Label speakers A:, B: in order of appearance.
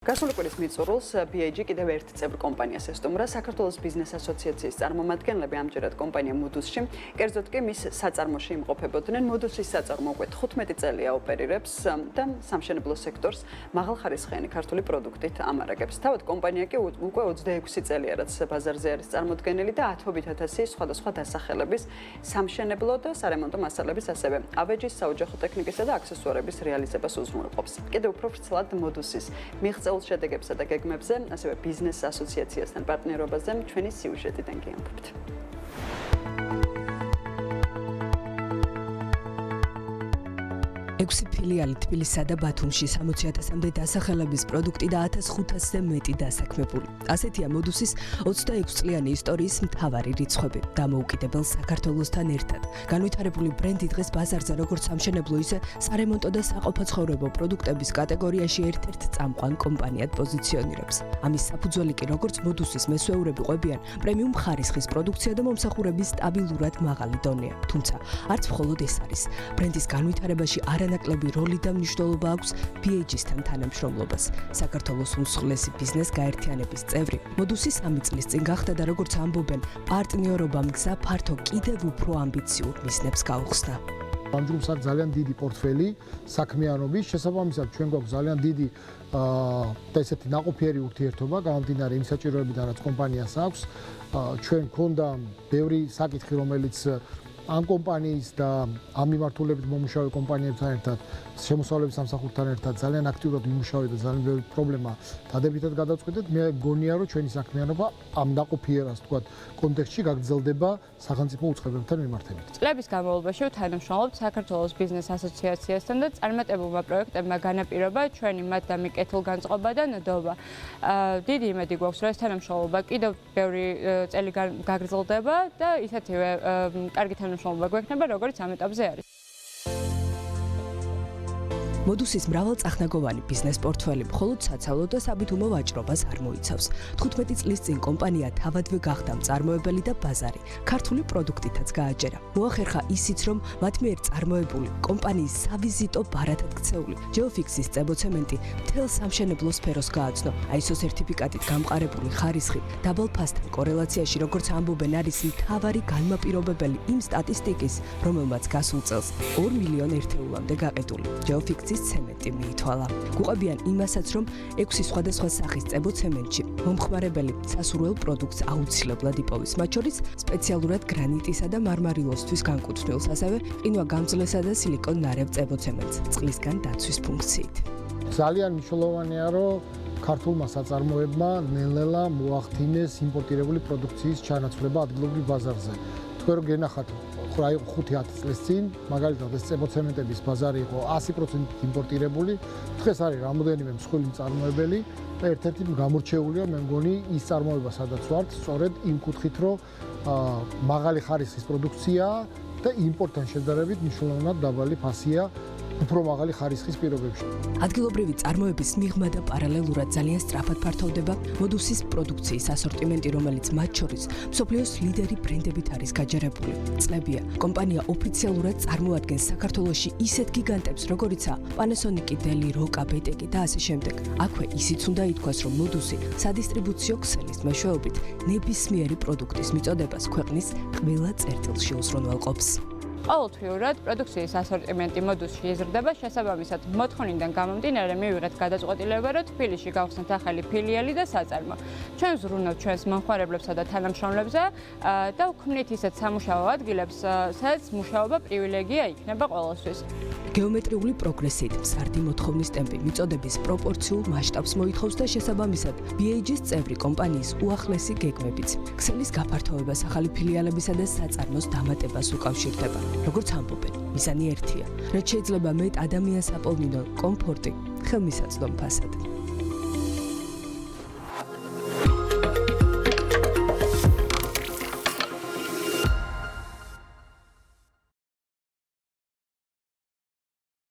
A: გასული კვირის მიწურულს BAG კიდევ ერთ წევრ კომპანიას ესტუმრა საქართველოს ბიზნეს ასოციაციის წარმომადგენლები ამჯერად კომპანია Modus-ში, კერძოდ კი მის საწარმოში იმყოფებოდნენ. Modus-ის საწარმო უკვე 15 წელია ოპერირებს და სამშენებლო სექტორს მაღალხარისხიანი ქართული პროდუქტით ამარაგებს. თავად კომპანია კი უკვე 26 წელია რაც ბაზარზე არის წარმოდგენილი და 10,000 სხვადასხვა დასახელების სამშენებლო და სარემონტო მასალების, ასევე ავეჯის, საოჯახო ტექნიკისა და აქსესუარების რეალიზებას უზრუნველყოფს. კიდევ უფრო ვრცლად Modus-ის შედეგებსა და გეგმებზე, ასევე ბიზნეს ასოციაციასთან პარტნიორობაზე ჩვენი სიუჟეტიდან გიამბობთ. ექვსი ფილიალი თბილისსა და ბათუმში 60,000-მდე დასახელების პროდუქტი და 1500-ზე მეტი დასაქმებული. ასეთია Modus-ის 26 წლიანი ისტორიის მთავარი რიცხვები. დამოუკიდებელ საქართველოსთან ერთად. განვითარებული ბრენდი დღეს ბაზარზე როგორც სამშენებლო, ისე სარემონტო და საყოფაცხოვრებო პროდუქტების კატეგორიაში ერთ-ერთ წამყვან კომპანიად პოზიციონირებს. ამის საფუძველი კი როგორც Modus-ის მესვეურები ყვებიან, პრემიუმ ხარისხის პროდუქცია და მომსახურების სტაბილურად მაღალი დონეა. თუმცა, არც მხოლოდ ეს არის. ბრენდის განვითარებაში არანაკლები როლი და მნიშვნელობა აქვს BAG-სთან თანამშრომლობას. საქართველოს უმსხვილესი ბიზნეს გაერთიანების წევრი Modus-ის 3 წლის წინ გახდა და როგორც ამბობენ, პარტნიორობამ გზა ფართო კიდევ უფრო ამბიციურ მიზნებს გაუხსნა.
B: ამ ჯგუფს აქვს ძალიან დიდი პორტფელი საქმიანობის, შესაბამისად ჩვენ გვაქვს ძალიან დიდი და ესეთი ნაყოფიერი ურთიერთობა გამომდინარე იმ საჭიროებიდან, რაც კომპანიას აქვს. ჩვენ გქონდა ბევრი საკითხი, რომელიც ამ კომპანიის და ამ მიმართულებით მომუშავე კომპანიებთან ერთად, შემოსავლების სამსახურთან ერთად ძალიან აქტიურად იმუშავეთ და ძალიან ბევრი პრობლემა დადებითად გადავწყვიტეთ. მე გონია, რომ ჩვენი საქმიანობა ამ ნაყოფიერას, თქვათ, კონტექსტში გაგრძელდება სახელმწიფო უწყებებთან მიმართებით.
C: წლების განმავლობაში ვთანამშრომლობთ საქართველოს ბიზნეს ასოციაციასთან და წარმატებულმა პროექტებმა განაპირობა ჩვენი მათ და მიკეთილგანწყობა და ნდობა. დიდი იმედი გვაქვს, რომ ეს თანამშრომლობა კიდევ ბევრი წელი გაგრძელდება და ისეთივე კარგი თანამშრომლობა გვექნება, როგორც ამ ეტაპზე არის.
D: Modus-ის მრავალწახნაგოვანი ბიზნეს პორტფელი მხოლოდ საცავლო და საბითუმო ვაჭრობას არ მოიცავს. 15 წლის წინ კომპანია თავადვე გახდა მწარმოებელი და ბაზარი, ქართული პროდუქტითაც გააჯერა. მოახერხა ისიც, რომ მათ მიერ წარმოებული კომპანიის სავიზიტო ბარათად ქცეული Geofix-ის წებოცემენტი მთელ სამშენებლო სფეროს გააცნო. ISO სერტიფიკატით გამყარებული ხარისხი დაბალ ფასთან კორელაციაში, როგორც ამბობენ, არის მთავარი განმაპირობებელი იმ სტატისტიკის, რომელმაც გასულ წელს 2 მილიონ ერთეულამდე გაყიდული Geofix-ის ცემენტი მიითვალა. გუყებიან იმასაც, რომ 6 სხვადასხვა სახის წებოცემენტში მომხმარებელი სასურველ პროდუქტს აუცილებლად იპოვის, მათ შორის სპეციალურად გრანიტისა და მარმარილოსთვის განკუთვნილს, ასევე ყინვაგამძლესა და სილიკონ ნარევ წებოცემენტს წყლისგან დაცვის ფუნქციით.
B: ძალიან მნიშვნელოვანია, რომ ქართულმა საწარმოებმა ნელ-ნელა მოახდინეს იმპორტირებული პროდუქციის ჩანაცვლება ადგილობრივ ბაზარზე. თქვენ რო გენახათ 5-10 წლის წინ, მაგალითად ეს წებოცემენტების ბაზარი იყო 100% იმპორტირებული. დღეს არის რამოდენიმე მსხვილი მწარმოებელი და ერთ-ერთი გამორჩეულია, მე მგონი, ის წარმოება, სადაც ვართ, სწორედ იმ კუთხით, რომ მაღალი ხარისხის პროდუქცია და იმპორტთან შედარებით მნიშვნელოვნად დაბალი ფასია უფრო მაღალი ხარისხის პირობებში.
D: ადგილობრივი წარმოების მიღმა და პარალელურად ძალიან სწრაფად ფართოვდება Modus-ის პროდუქციის ასორტიმენტი, რომელიც მათ შორის მსოფლიოს ლიდერი ბრენდებით არის გაჯერებული. წლებია, კომპანია ოფიციალურად წარმოადგენს საქართველოში ისეთ გიგანტებს, როგორიცაა Panasonic, Dell, Roca, BTK და ასე შემდეგ. აქვე ისიც უნდა ითქვას, რომ Modus-ი სადისტრიბუციო ქსელის მეშვეობით ნებისმიერი პროდუქტის მიწოდებას ქვეყნის ყველა წერტილში უზრუნველყოფს.
C: ყოველთვიურად პროდუქციის ასორტიმენტი Modus-ში იზრდება, შესაბამისად მოთხოვნიდან გამომდინარე მივიღეთ გადაწყვეტილება, რომ თბილისში გავხსნათ ახალი ფილიალი და საწარმო. ჩვენ ვზრუნავთ ჩვენს მომხმარებლებსა და თანამშრომლებზე და ვქმნით ისეთ სამუშაო ადგილებს, სადაც მუშაობა პრივილეგია იქნება ყველასთვის.
D: გეომეტრიული პროგრესით მზარდი მოთხოვნის ტემპი მიწოდების პროპორციულ მასშტაბს მოითხოვს და შესაბამისად BAG-ის წევრი კომპანიის უახლესი გეგმებიც ქსელის გაფართოებას, ახალი ფილიალებისა და საწარმოს დამატებას უკავშირდება. როგორც ამბობენ, მიზანი ერთია, რაც შეიძლება მეტ ადამიანს აპოვნინონ კომფორტი ხელმისაწვდომ ფასად.